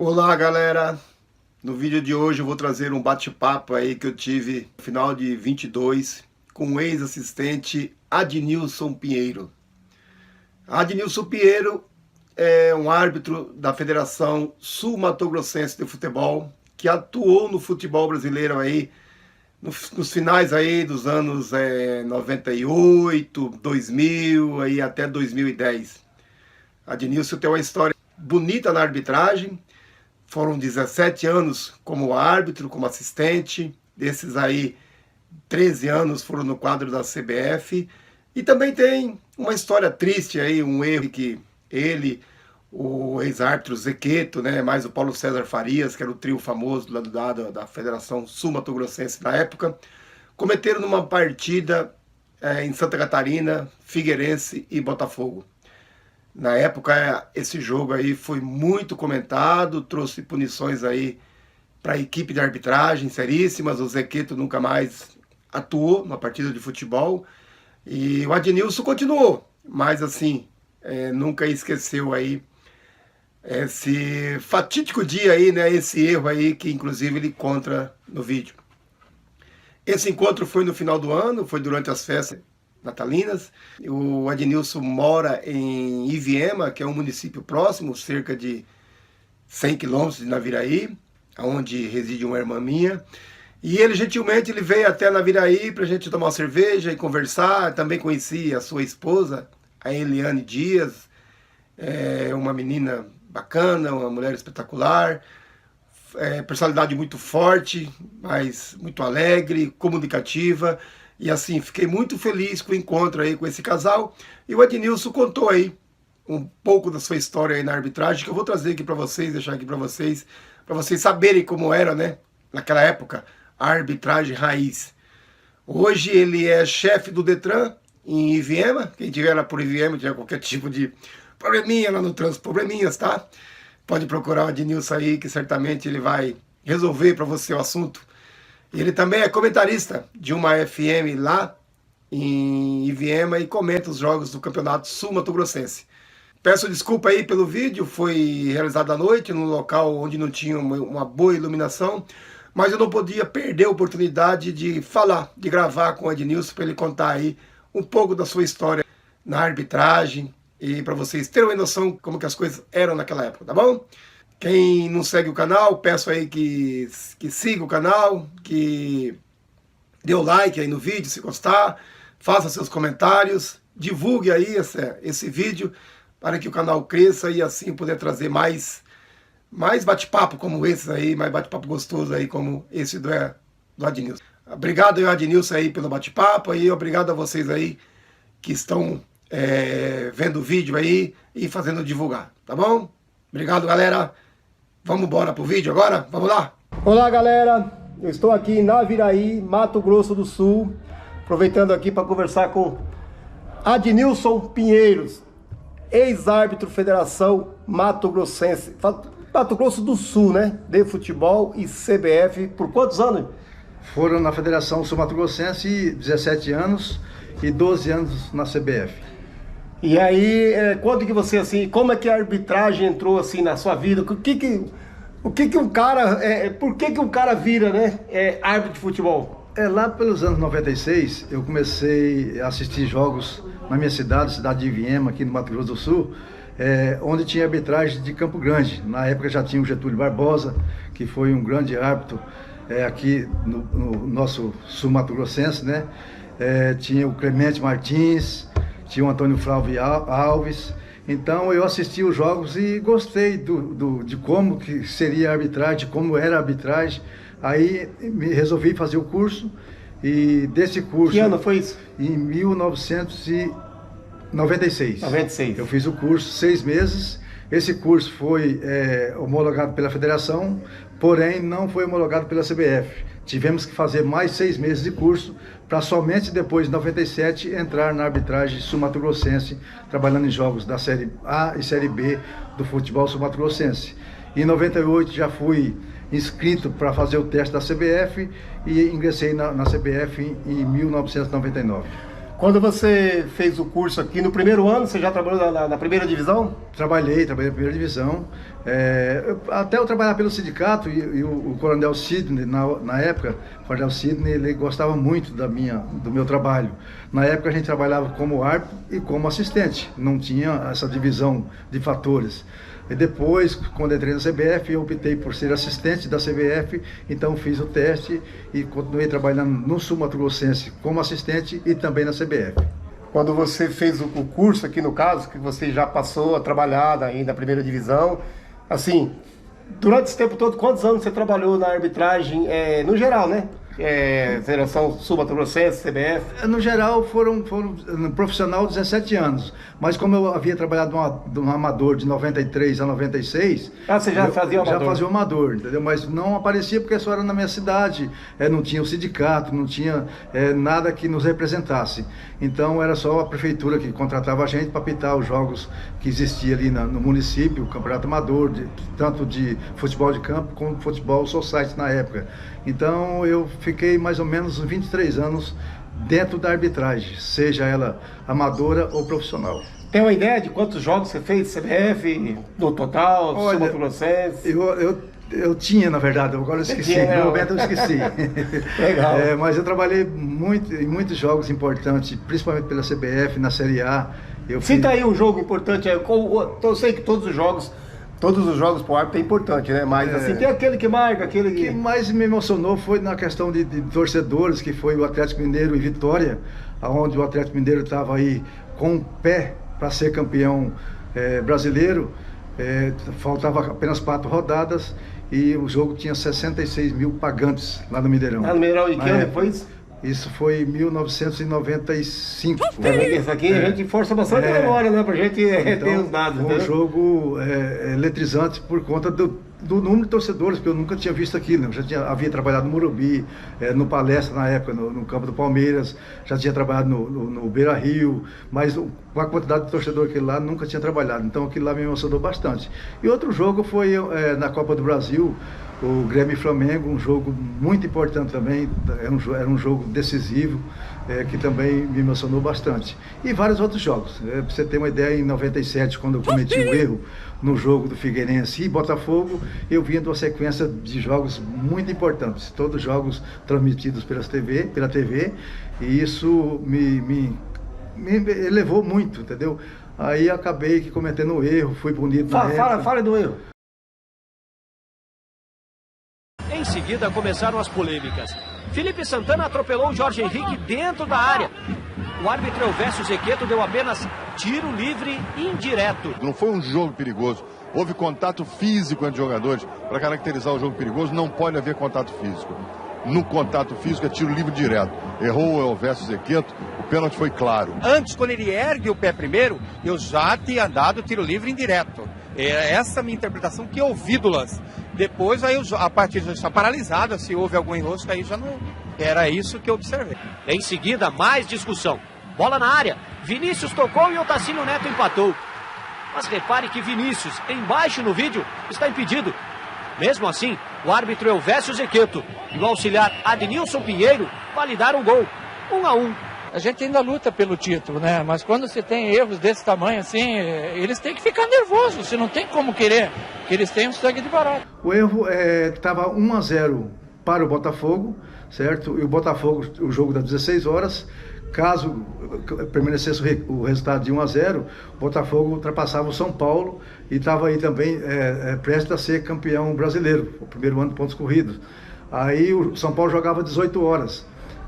Olá, galera! No vídeo de hoje eu vou trazer um bate-papo aí que eu tive no final de 22 com o ex-assistente Adnilson Pinheiro. Adnilson Pinheiro é um árbitro da Federação Sul-Mato-Grossense de Futebol que atuou no futebol brasileiro aí nos finais aí dos anos 98, 2000 aí até 2010. Adnilson tem uma história bonita na arbitragem. Foram 17 anos como árbitro, como assistente. Desses aí, 13 anos foram no quadro da CBF. E também tem uma história triste aí, um erro que ele, o ex-árbitro Zequeto, né, mais o Paulo César Farias, que era o trio famoso da Federação Sul-Mato-Grossense na época, cometeram numa partida em Santa Catarina, Figueirense e Botafogo. Na época, esse jogo aí foi muito comentado, trouxe punições aí para a equipe de arbitragem seríssimas. O Zequeto nunca mais atuou numa partida de futebol e o Adnilson continuou, mas assim, nunca esqueceu aí esse fatídico dia aí, né? Esse erro aí que inclusive ele conta no vídeo. Esse encontro foi no final do ano, foi durante as festas natalinas. O Adnilson mora em Iviema, que é um município próximo, cerca de 100 quilômetros de Naviraí, onde reside uma irmã minha. E ele gentilmente veio até Naviraí para a gente tomar uma cerveja e conversar. Também conheci a sua esposa, a Eliane Dias, uma menina bacana, uma mulher espetacular, personalidade muito forte, mas muito alegre, comunicativa. E assim, fiquei muito feliz com o encontro aí com esse casal. E o Adnilson contou aí um pouco da sua história aí na arbitragem, que eu vou trazer aqui para vocês, deixar aqui para vocês saberem como era, né, naquela época, a arbitragem raiz. Hoje ele é chefe do Detran em Iviema. Quem tiver lá por Iviema, tiver qualquer tipo de probleminha lá no trânsito, probleminhas, tá? Pode procurar o Adnilson aí, que certamente ele vai resolver para você o assunto. Ele também é comentarista de uma FM lá em Iviema e comenta os jogos do Campeonato Sul-Mato-Grossense. Peço desculpa aí pelo vídeo, foi realizado à noite, num local onde não tinha uma boa iluminação, mas eu não podia perder a oportunidade de falar, de gravar com o Adnilson para ele contar aí um pouco da sua história na arbitragem e para vocês terem uma noção como que as coisas eram naquela época, tá bom? Quem não segue o canal, peço aí que siga o canal, que dê o like aí no vídeo se gostar, faça seus comentários, divulgue aí esse vídeo para que o canal cresça e assim poder trazer mais bate-papo como esse aí, mais bate-papo gostoso aí como esse do Adnilson. Obrigado aí, Adnilson, aí pelo bate-papo e obrigado a vocês aí que estão vendo o vídeo aí e fazendo divulgar, tá bom? Obrigado, galera. Vamos embora pro vídeo agora? Vamos lá? Olá, galera. Eu estou aqui em Naviraí, Mato Grosso do Sul, aproveitando aqui para conversar com Adnilson Pinheiros, ex-árbitro Federação Mato Grossense, Mato Grosso do Sul, né? De futebol e CBF. Por quantos anos? Foram na Federação Sul-Mato Grossense 17 anos e 12 anos na CBF. E aí, quando que você, assim, como é que a arbitragem entrou, assim, na sua vida? Por que um cara vira, né, árbitro de futebol? Lá pelos anos 96, eu comecei a assistir jogos na minha cidade de Iviema, aqui no Mato Grosso do Sul, onde tinha arbitragem de Campo Grande. Na época já tinha o Getúlio Barbosa, que foi um grande árbitro aqui no nosso Sul-Mato Grossense, né? Tinha o Clemente Martins, tinha o Antônio Flávio Alves. Então eu assisti os jogos e gostei de como que seria a arbitragem, de como era a arbitragem. Aí resolvi fazer o curso e desse curso... Que ano foi isso? Em 1996. 96. Eu fiz o curso 6 meses. Esse curso foi homologado pela Federação, porém não foi homologado pela CBF. Tivemos que fazer mais 6 meses de curso para somente depois de 97 entrar na arbitragem sul-mato-grossense, trabalhando em jogos da Série A e Série B do futebol sul-mato-grossense. Em 98 já fui inscrito para fazer o teste da CBF e ingressei na CBF em 1999. Quando você fez o curso aqui, no primeiro ano, você já trabalhou na primeira divisão? Trabalhei na primeira divisão. Até eu trabalhar pelo sindicato e o Coronel Sidney, na época, o Coronel Sidney, ele gostava muito do meu trabalho. Na época a gente trabalhava como árbitro e como assistente, não tinha essa divisão de fatores. E depois, quando entrei na CBF, eu optei por ser assistente da CBF, então fiz o teste e continuei trabalhando no Sul Mato Grossense como assistente e também na CBF. Quando você fez o curso aqui, no caso, que você já passou a trabalhar ainda na primeira divisão, assim, durante esse tempo todo, quantos anos você trabalhou na arbitragem, no geral, né? Federação Sul Mato Grossense, CBF? No geral foram no profissional 17 anos, mas como eu havia trabalhado no amador de 93 a 96... Ah, você já fazia o amador? Já fazia o amador, entendeu? Mas não aparecia porque só era na minha cidade, não tinha o sindicato, não tinha nada que nos representasse. Então era só a prefeitura que contratava a gente para apitar os jogos que existia ali no município, o campeonato amador, tanto de futebol de campo como futebol society na época. Então eu fiquei mais ou menos 23 anos dentro da arbitragem, seja ela amadora ou profissional. Tem uma ideia de quantos jogos você fez CBF no total, Sul Mato Grossense? Eu tinha, na verdade, agora eu esqueci, no momento eu esqueci. Legal. Mas eu trabalhei em muitos jogos importantes, principalmente pela CBF, na Série A. Cita aí um jogo importante, eu sei que todos os jogos para o árbitro é importante, né? Mas assim, tem aquele que marca, aquele que... O que mais me emocionou foi na questão de torcedores, que foi o Atlético Mineiro e Vitória, onde o Atlético Mineiro estava aí com o pé para ser campeão brasileiro. Faltava apenas 4 rodadas e o jogo tinha 66 mil pagantes lá no Mineirão. Lá no Mineirão, e que ano depois? Isso foi em 1995. Isso aqui a gente força bastante a memória, né? Pra gente ter os dados. Foi um jogo eletrizante por conta do número de torcedores, porque eu nunca tinha visto aquilo. Eu já havia trabalhado no Morumbi, no Palestra na época, no campo do Palmeiras, já tinha trabalhado no Beira Rio, mas com a quantidade de torcedor que lá nunca tinha trabalhado. Então aquilo lá me emocionou bastante. E outro jogo foi na Copa do Brasil, o Grêmio e Flamengo, um jogo muito importante também, era um jogo decisivo, que também me emocionou bastante. E vários outros jogos. Para você ter uma ideia, em 97, quando eu cometi um erro no jogo do Figueirense e Botafogo, eu vinha de uma sequência de jogos muito importantes, todos jogos transmitidos pela TV, e isso me elevou muito, entendeu? Aí acabei cometendo um erro, fui punido na época. Fala do erro. Em seguida começaram as polêmicas. Felipe Santana atropelou o Jorge Henrique dentro da área. O árbitro Elvésio Zequeto deu apenas tiro livre indireto. Não foi um jogo perigoso. Houve contato físico entre jogadores. Para caracterizar o jogo perigoso, não pode haver contato físico. No contato físico é tiro livre direto. Errou o Elvésio Zequeto, o pênalti foi claro. Antes, quando ele ergue o pé primeiro, eu já tinha dado tiro livre indireto. Essa é a minha interpretação que eu vi do lance. Depois, aí a partida já está paralisada, se houve algum enrosco, aí já não... Era isso que eu observei. Em seguida, mais discussão. Bola na área, Vinícius tocou e Otacílio Neto empatou. Mas repare que Vinícius, embaixo no vídeo, está impedido. Mesmo assim, o árbitro Elvésio Zequeto e o auxiliar Adnilson Pinheiro validaram o gol. 1-1. A gente ainda luta pelo título, né? Mas quando você tem erros desse tamanho assim, eles têm que ficar nervosos. Você não tem como querer que eles tenham sangue de barata. O erro estava 1-0 para o Botafogo, certo? E o Botafogo, o jogo das 16 horas, caso permanecesse o resultado de 1-0, o Botafogo ultrapassava o São Paulo e estava aí também prestes a ser campeão brasileiro, o primeiro ano de pontos corridos. Aí o São Paulo jogava 18 horas.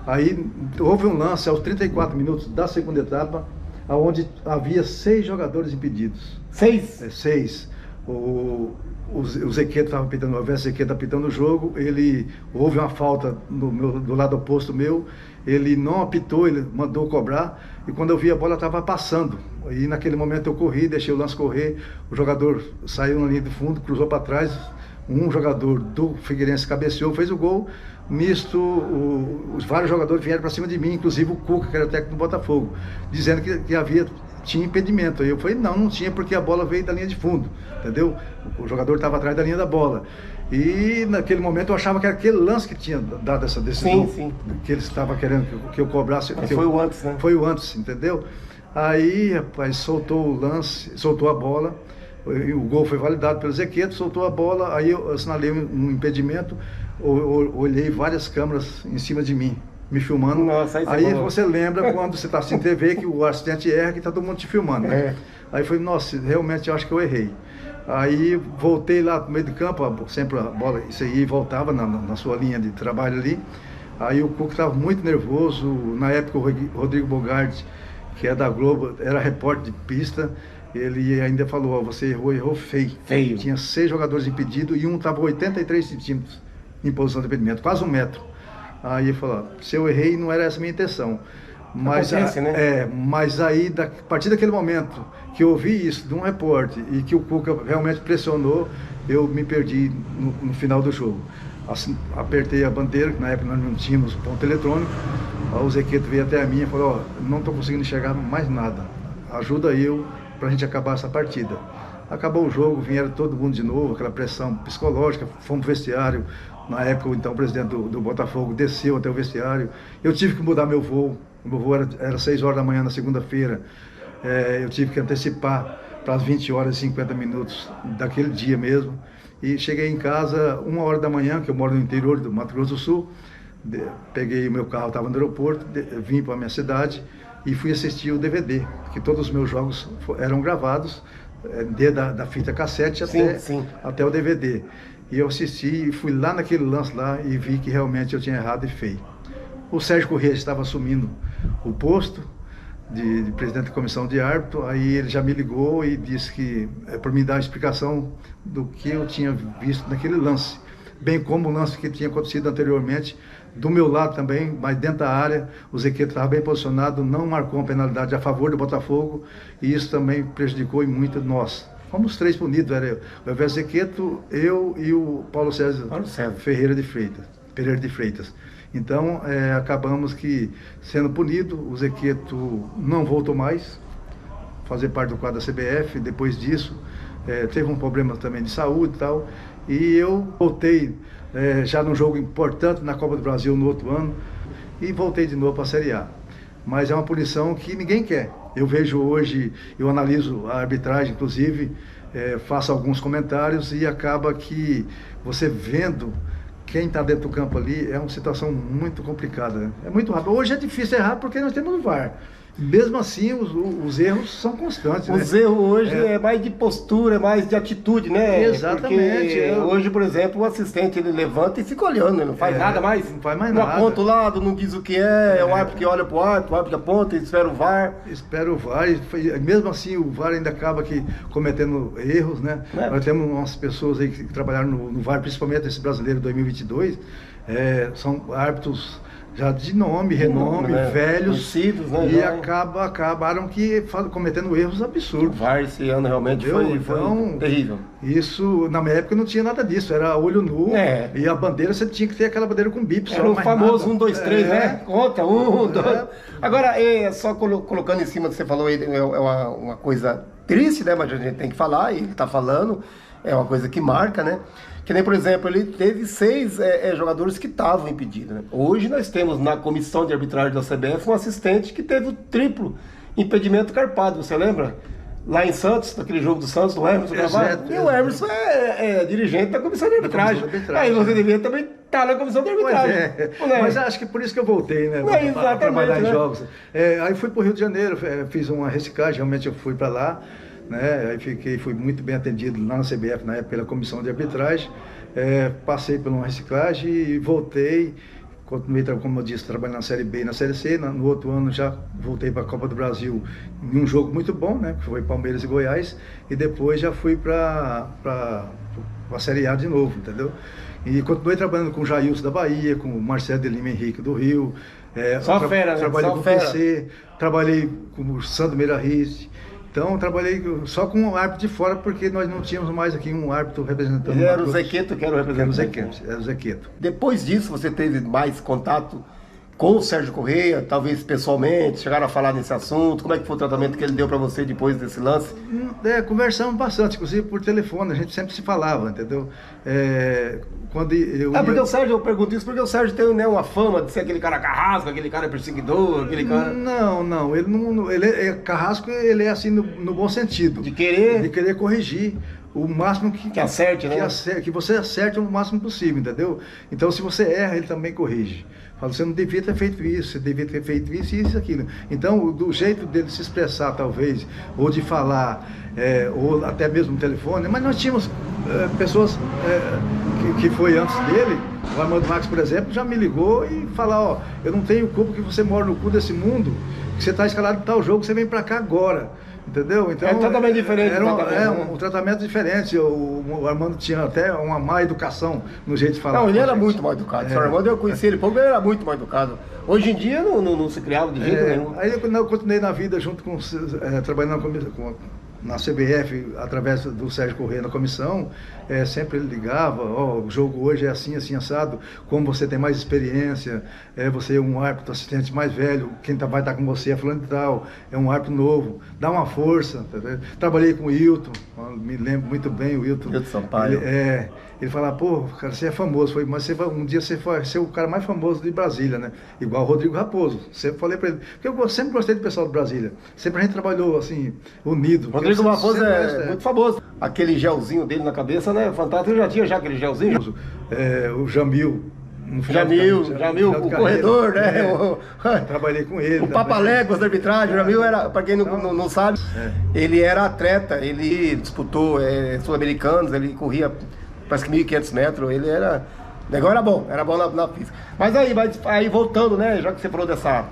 Aí houve um lance aos 34 minutos da segunda etapa, onde havia 6 jogadores impedidos. 6? 6. O Zequeto estava apitando, o Elvésio Zequeto apitando o jogo, houve uma falta do lado oposto meu, ele não apitou, ele mandou cobrar, e quando eu vi a bola estava passando. E naquele momento eu corri, deixei o lance correr, o jogador saiu na linha de fundo, cruzou para trás, um jogador do Figueirense cabeceou, fez o gol. Nisto, os vários jogadores vieram para cima de mim, inclusive o Cuca, que era o técnico do Botafogo, dizendo que tinha impedimento. Aí eu falei, não tinha, porque a bola veio da linha de fundo, entendeu? O jogador estava atrás da linha da bola. E naquele momento eu achava que era aquele lance que tinha dado essa decisão. Sim. Que eles estavam querendo que eu cobrasse. Mas foi o antes, né? Foi o antes, entendeu? Aí, rapaz, soltou o lance, soltou a bola, o gol foi validado pelo Zequeto, soltou a bola, aí eu assinalei um impedimento, olhei várias câmeras em cima de mim, me filmando. Nossa, aí você lembra quando você está assistindo TV que o assistente erra que está todo mundo te filmando, né? Aí eu falei, nossa, realmente eu acho que eu errei. Aí voltei lá no meio do campo, sempre a bola, isso aí voltava na sua linha de trabalho ali. Aí o Cuca estava muito nervoso, na época o Rodrigo Bogardi, que é da Globo, era repórter de pista, ele ainda falou, ó, você errou feio. Tinha 6 jogadores impedidos e um estava 83 centímetros em posição de impedimento, quase 1 metro. Aí ele falou, se eu errei, não era essa a minha intenção. Mas, né? Mas aí, a partir daquele momento que eu ouvi isso de um repórter e que o Cuca realmente pressionou, eu me perdi no final do jogo. Assim, apertei a bandeira, que na época nós não tínhamos ponto eletrônico, o Zequeto veio até a mim e falou, ó, não estou conseguindo enxergar mais nada, ajuda eu para a gente acabar essa partida. Acabou o jogo, vieram todo mundo de novo, aquela pressão psicológica, fomos pro vestiário. Na época, então, o presidente do Botafogo desceu até o vestiário. Eu tive que mudar meu voo. O meu voo era 6 horas da manhã na segunda-feira. Eu tive que antecipar para as 20 horas e 50 minutos daquele dia mesmo. E cheguei em casa 1 hora da manhã, que eu moro no interior do Mato Grosso do Sul. Peguei o meu carro, estava no aeroporto, vim para a minha cidade e fui assistir o DVD, que todos os meus jogos eram gravados, desde da fita cassete até o DVD. E eu assisti e fui lá naquele lance lá e vi que realmente eu tinha errado e feio. O Sérgio Corrêa estava assumindo o posto de presidente da comissão de árbitro, aí ele já me ligou e disse que para me dar a explicação do que eu tinha visto naquele lance, bem como o lance que tinha acontecido anteriormente, do meu lado também, mas dentro da área, o Zequeto estava bem posicionado, não marcou uma penalidade a favor do Botafogo, e isso também prejudicou e muito nós. Fomos os 3 punidos, era o Everton Zequeto, eu e o Paulo César Pereira de Freitas. Então, acabamos que, sendo punido, o Zequeto não voltou mais a fazer parte do quadro da CBF. Depois disso, teve um problema também de saúde e tal, e eu voltei já num jogo importante na Copa do Brasil no outro ano, e voltei de novo para a Série A. Mas é uma punição que ninguém quer. Eu vejo hoje, eu analiso a arbitragem, inclusive, faço alguns comentários e acaba que você vendo quem está dentro do campo ali, é uma situação muito complicada, né? É muito rápido. Hoje é difícil errar porque nós temos o VAR. Mesmo assim, os erros são constantes. Os erros hoje é mais de postura, é mais de atitude, né? Exatamente. Hoje, por exemplo, o assistente ele levanta e fica olhando, ele não faz nada mais. Não faz mais nada. Não aponta o lado, não diz o que é o árbitro que olha para o árbitro que aponta e espera o VAR. Espera o VAR, e mesmo assim o VAR ainda acaba cometendo erros, né? Nós temos umas pessoas aí que trabalharam no VAR, principalmente esse brasileiro 2022, são árbitros já de nome, renome, velhos, né, e acabaram cometendo erros absurdos. O VAR esse ano realmente foi terrível. Isso, na minha época não tinha nada disso, era olho nu, e a bandeira você tinha que ter aquela bandeira com bip. Era o famoso 1, 2, 3, né? Conta, 1, 2. Agora, só colocando em cima do que você falou aí, é uma coisa triste, né? Mas a gente tem que falar, e ele está falando, é uma coisa que marca, né? Que nem, por exemplo, ele teve 6 jogadores que estavam impedidos, né? Hoje nós temos na comissão de arbitragem da CBF um assistente que teve o triplo impedimento carpado, você lembra? Lá em Santos, naquele jogo do Santos, o Emerson Carvalho. E o Emerson é dirigente da comissão de arbitragem. Aí você devia também estar na comissão de arbitragem. Mas acho que por isso que eu voltei, né? Para trabalhar em jogos. Aí fui para o Rio de Janeiro, fiz uma reciclagem, realmente eu fui para lá. Né? Aí fui muito bem atendido lá na CBF, na época, pela comissão de arbitragem. Passei por uma reciclagem e voltei. Continuei, como eu disse, trabalhando na Série B e na Série C. No outro ano já voltei para a Copa do Brasil em um jogo muito bom, né? Que foi Palmeiras e Goiás. E depois já fui para a Série A de novo, entendeu? E continuei trabalhando com o Jailson da Bahia, com o Marcelo de Lima Henrique do Rio. Trabalhei com o PC, trabalhei com o Sandro Meira Risse. Então, trabalhei só com um árbitro de fora, porque nós não tínhamos mais aqui um árbitro representando. Ele era o Zequeto que era o representante? Era o Zequeto. Depois disso, você teve mais contato com o Sérgio Correia, talvez pessoalmente, chegaram a falar nesse assunto? Como é que foi o tratamento que ele deu para você depois desse lance? Conversamos bastante, inclusive por telefone, a gente sempre se falava, entendeu? Quando porque o Sérgio, eu pergunto isso porque o Sérgio tem, né, uma fama de ser aquele cara carrasco, aquele cara perseguidor, aquele cara... Não, ele não, carrasco, ele é assim no bom sentido. De querer corrigir o máximo que acerte, né? Que você acerte o máximo possível, entendeu? Então, se você erra, ele também corrige. Fala, você não devia ter feito isso, você devia ter feito isso e isso e aquilo. Então, do jeito dele se expressar, talvez, ou de falar, ou até mesmo no telefone, mas nós tínhamos pessoas que foi antes dele, o Armando Marques, por exemplo, já me ligou e falou, eu não tenho culpa que você mora no cu desse mundo, que você está escalado em tal jogo, você vem para cá agora. Entendeu? Então, é um tratamento diferente. Um tratamento diferente. O Armando tinha até uma má educação no jeito de falar. Não, ele era muito mal educado. O Armando, eu conheci ele pouco, ele era muito mal educado. Hoje em dia não se criava de jeito nenhum. Aí eu continuei na vida junto com trabalhando na CBF, através do Sérgio Correia na comissão, sempre ele ligava, o jogo hoje é assim, assim, assado, como você tem mais experiência, você é um árbitro assistente mais velho, quem vai estar com você é fulano e tal, é um árbitro novo, dá uma força, tá. Trabalhei com o Wilton, me lembro muito bem, o Wilton Sampaio. Ele falava, cara, você é famoso, mas um dia você vai ser o cara mais famoso de Brasília, né? Igual o Rodrigo Raposo. Sempre falei pra ele, porque eu sempre gostei do pessoal de Brasília. Sempre a gente trabalhou, assim, unido. Rodrigo Raposo muito famoso. Aquele gelzinho dele na cabeça, né? Fantástico. Eu já tinha aquele gelzinho. O Jamil. Jamil, o corredor, né? Trabalhei com ele. O Papaléguas da arbitragem. O Jamil era, para quem não sabe, ele era atleta, ele disputou sul-americanos, ele corria parece que 1.500 metros, ele era... O negócio era bom na pista. Mas aí voltando, né, já que você falou dessa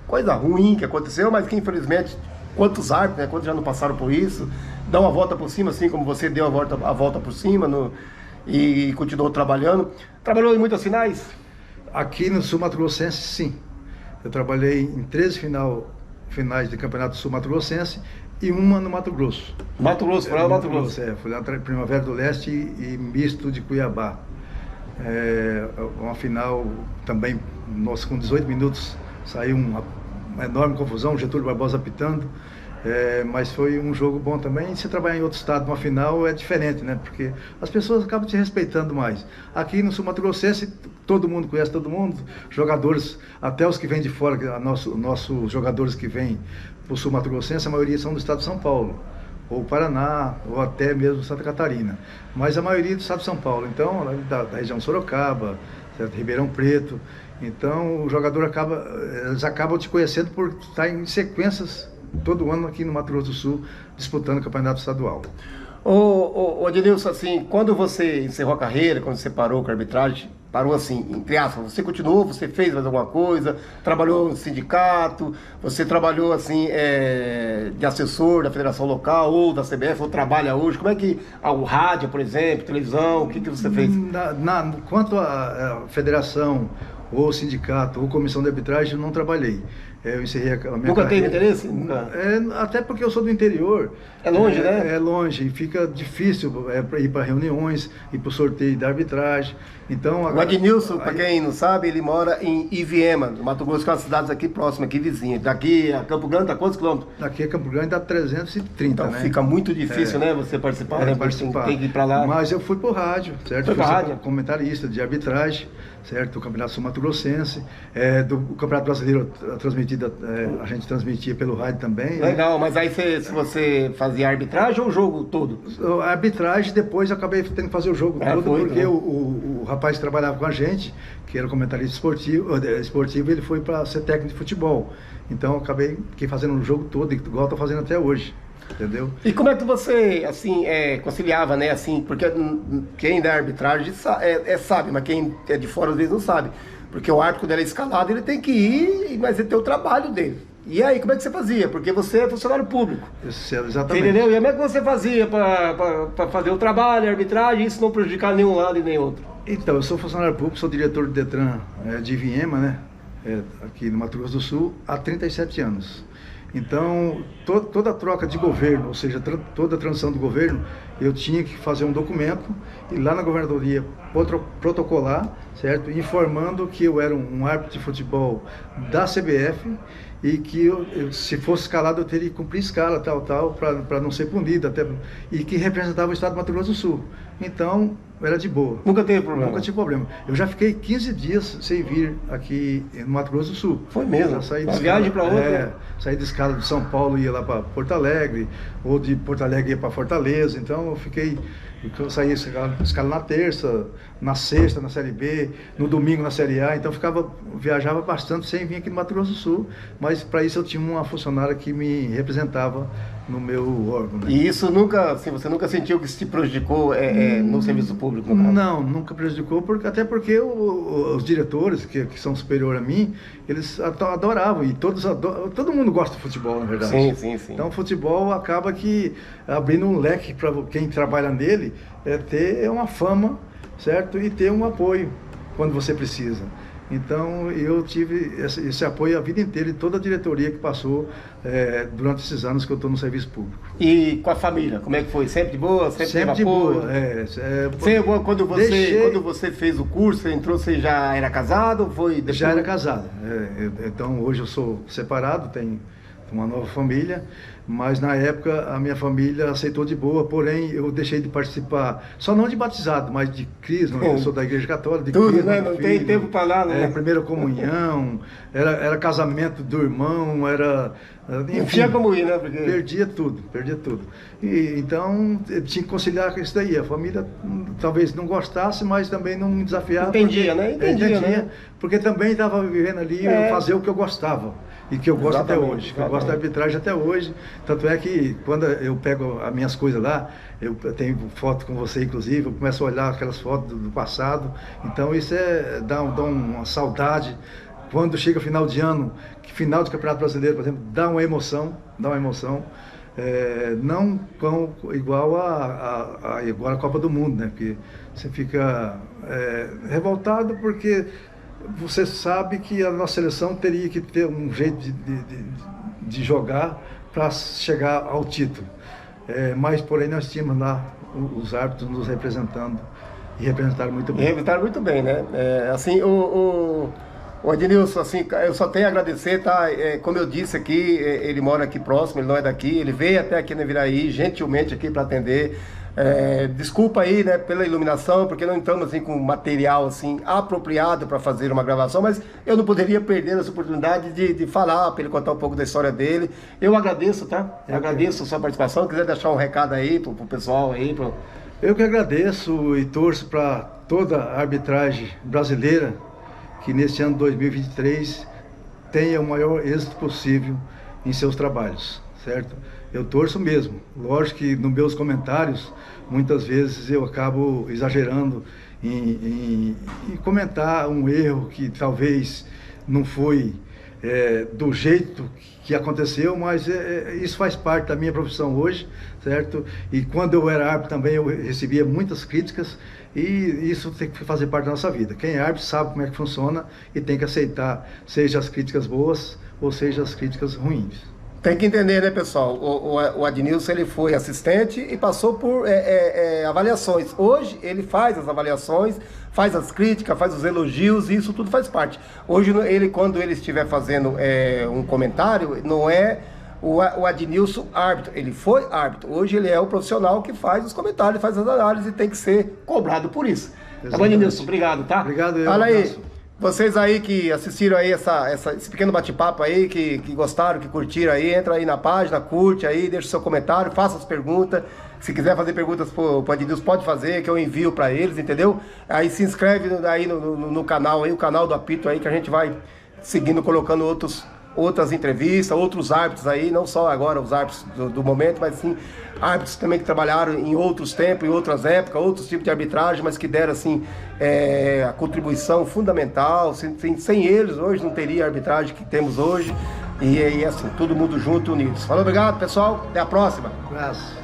coisa ruim que aconteceu, mas que infelizmente, quantos árbitros, né, quantos já não passaram por isso, dão uma volta por cima, assim como você deu a volta por cima e continuou trabalhando. Trabalhou em muitas finais? Aqui no Sul Mato Grossense, sim. Eu trabalhei em 13 finais de Campeonato Sul Mato Grossense e uma no Mato Grosso. Mato Grosso. Fui lá na Primavera do Leste e misto de Cuiabá. Uma final também, com 18 minutos, saiu uma enorme confusão, Getúlio Barbosa apitando, mas foi um jogo bom também. E se trabalhar em outro estado, uma final, é diferente, né? Porque as pessoas acabam te respeitando mais. Aqui no Sul Mato Grossense, todo mundo conhece todo mundo, jogadores, até os que vêm de fora, nossos jogadores que vêm para o Sul Mato Grossense, a maioria são do estado de São Paulo, ou Paraná, ou até mesmo Santa Catarina, mas a maioria do estado de São Paulo, então, da região de Sorocaba, certo? Ribeirão Preto. Então, o jogador eles acabam te conhecendo por estar em sequências todo ano aqui no Mato Grosso do Sul, disputando o campeonato estadual. Ô Adilson, assim, quando você encerrou a carreira, quando você parou com a arbitragem, parou assim, entre aspas, você continuou, você fez mais alguma coisa, trabalhou no sindicato, você trabalhou assim, de assessor da federação local ou da CBF, ou trabalha hoje, como é que, o rádio, por exemplo, televisão, o que você fez? Quanto à federação, ou sindicato, ou comissão de arbitragem, eu não trabalhei. Eu encerrei a minha Nunca carreira. teve interesse? Nunca. Até porque eu sou do interior. É longe, né? É longe, e fica difícil ir para reuniões, ir para o sorteio da arbitragem. Então, o Adnilson, para quem não sabe, ele mora em Iviema, no Mato Grosso, que é uma cidade aqui próxima, aqui vizinha. Daqui a Campo Grande dá quantos quilômetros? Daqui a Campo Grande dá 330, então, né? Fica muito difícil, né, você participar, né? Tem que ir para lá. Mas eu fui pro rádio, certo? Foi pra rádio? Comentarista de arbitragem, certo? Do Campeonato Sul Mato Grossense, do Campeonato Brasileiro transmitido, a gente transmitia pelo rádio também. Legal, né? mas aí se você fazia arbitragem ou o jogo todo? A arbitragem, depois eu acabei tendo que fazer o jogo todo, porque o rapaz que trabalhava com a gente, que era comentarista esportivo, ele foi para ser técnico de futebol. Então eu acabei fazendo o jogo todo, igual estou fazendo até hoje. Entendeu? E como é que você, assim, conciliava, né, assim, porque quem da arbitragem sabe, mas quem é de fora às vezes não sabe. Porque o árbitro, quando ele é escalado, ele tem que ir, mas ele tem o trabalho dele. E aí, como é que você fazia? Porque você é funcionário público. Exatamente. Entendeu? E como é que você fazia para fazer o trabalho, a arbitragem, e isso não prejudicar nenhum lado e nem outro? Então, eu sou funcionário público, sou diretor do Detran de Iviema, né, aqui no Mato Grosso do Sul, há 37 anos. Então, toda a troca de governo, ou seja, toda a transição do governo, eu tinha que fazer um documento, e lá na governadoria protocolar, certo? Informando que eu era um árbitro de futebol da CBF e que se fosse escalado eu teria que cumprir escala, tal, para não ser punido, até, e que representava o estado do Mato Grosso do Sul. Então, era de boa. Nunca teve problema? Nunca tive problema. Eu já fiquei 15 dias sem vir aqui no Mato Grosso do Sul. Foi mesmo? Já saí uma viagem para outra? Saí de escala de São Paulo e ia lá para Porto Alegre, ou de Porto Alegre ia para Fortaleza. Então, eu saía escala na terça, na sexta, na Série B, no domingo na Série A. Então, viajava bastante sem vir aqui no Mato Grosso do Sul. Mas, para isso, eu tinha uma funcionária que me representava no meu órgão. Né? E isso nunca, assim, você nunca sentiu que isso te prejudicou no serviço público? Não, nunca prejudicou, até porque os diretores, que são superiores a mim, eles adoravam, e todo mundo gosta de futebol, na verdade. Sim. Então o futebol acaba que abrindo um leque para quem trabalha nele, ter uma fama, certo? E ter um apoio quando você precisa. Então eu tive esse apoio a vida inteira de toda a diretoria que passou durante esses anos que eu estou no serviço público. E com a família, como é que foi? Sempre de boa? Sempre de boa. Quando você fez o curso, você entrou, você já era casado? Foi depois? Já era casado. Então hoje eu sou separado, tenho uma nova família, mas na época a minha família aceitou de boa, porém eu deixei de participar, só não de batizado, mas de crisma. Eu sou da Igreja Católica, de tudo, crisma, né? Não tem tempo para lá, né? Primeira comunhão, era casamento do irmão, não tinha como ir, né? Porque... Perdia tudo. E, então eu tinha que conciliar com isso daí. A família talvez não gostasse, mas também não me desafiava. Entendia, né? Porque também estava vivendo ali fazer o que eu gostava. E que eu gosto até hoje, que eu gosto da arbitragem até hoje. Tanto é que quando eu pego as minhas coisas lá, eu tenho foto com você, inclusive, eu começo a olhar aquelas fotos do passado. Então isso dá uma saudade. Quando chega final de ano, final de Campeonato Brasileiro, por exemplo, dá uma emoção. Não igual a Copa do Mundo, né? Porque você fica revoltado porque você sabe que a nossa seleção teria que ter um jeito de jogar para chegar ao título. Mas, porém, nós tínhamos lá os árbitros nos representando e representaram muito bem. Representaram muito bem, né? Assim, o Adnilson, assim, eu só tenho a agradecer, tá? Como eu disse aqui, ele mora aqui próximo, ele não é daqui, ele veio até aqui na Viraí, gentilmente aqui para atender. Desculpa aí, né, pela iluminação, porque não estamos assim com material assim apropriado para fazer uma gravação, mas eu não poderia perder essa oportunidade de falar, para ele contar um pouco da história dele. Eu agradeço, tá? Eu agradeço a sua participação. Quiser deixar um recado aí pro pessoal aí, Eu que agradeço e torço para toda a arbitragem brasileira que neste ano 2023 tenha o maior êxito possível em seus trabalhos, certo? Eu torço mesmo. Lógico que nos meus comentários, muitas vezes eu acabo exagerando em comentar um erro que talvez não foi do jeito que aconteceu, mas isso faz parte da minha profissão hoje, certo? E quando eu era árbitro também eu recebia muitas críticas e isso tem que fazer parte da nossa vida. Quem é árbitro sabe como é que funciona e tem que aceitar, seja as críticas boas ou seja as críticas ruins. Tem que entender, né, pessoal? O Adnilson, ele foi assistente e passou por avaliações. Hoje, ele faz as avaliações, faz as críticas, faz os elogios, e isso tudo faz parte. Hoje, quando ele estiver fazendo um comentário, não é o Adnilson árbitro. Ele foi árbitro. Hoje, ele é o profissional que faz os comentários, faz as análises e tem que ser cobrado por isso. Exatamente. Tá bom, Adnilson? Obrigado, tá? Obrigado. Fala aí. Vocês aí que assistiram aí esse pequeno bate-papo aí, que gostaram, que curtiram aí, entra aí na página, curte aí, deixa o seu comentário, faça as perguntas. Se quiser fazer perguntas pro Adnilson, pode fazer, que eu envio para eles, entendeu? Aí se inscreve aí no canal aí, o canal do Apito aí, que a gente vai seguindo, colocando outras entrevistas, outros árbitros aí, não só agora os árbitros do momento, mas sim árbitros também que trabalharam em outros tempos, em outras épocas, outros tipos de arbitragem, mas que deram assim a contribuição fundamental. Sem eles hoje não teria a arbitragem que temos hoje. E assim, todo mundo junto, unidos. Falou, obrigado pessoal, até a próxima. Um abraço.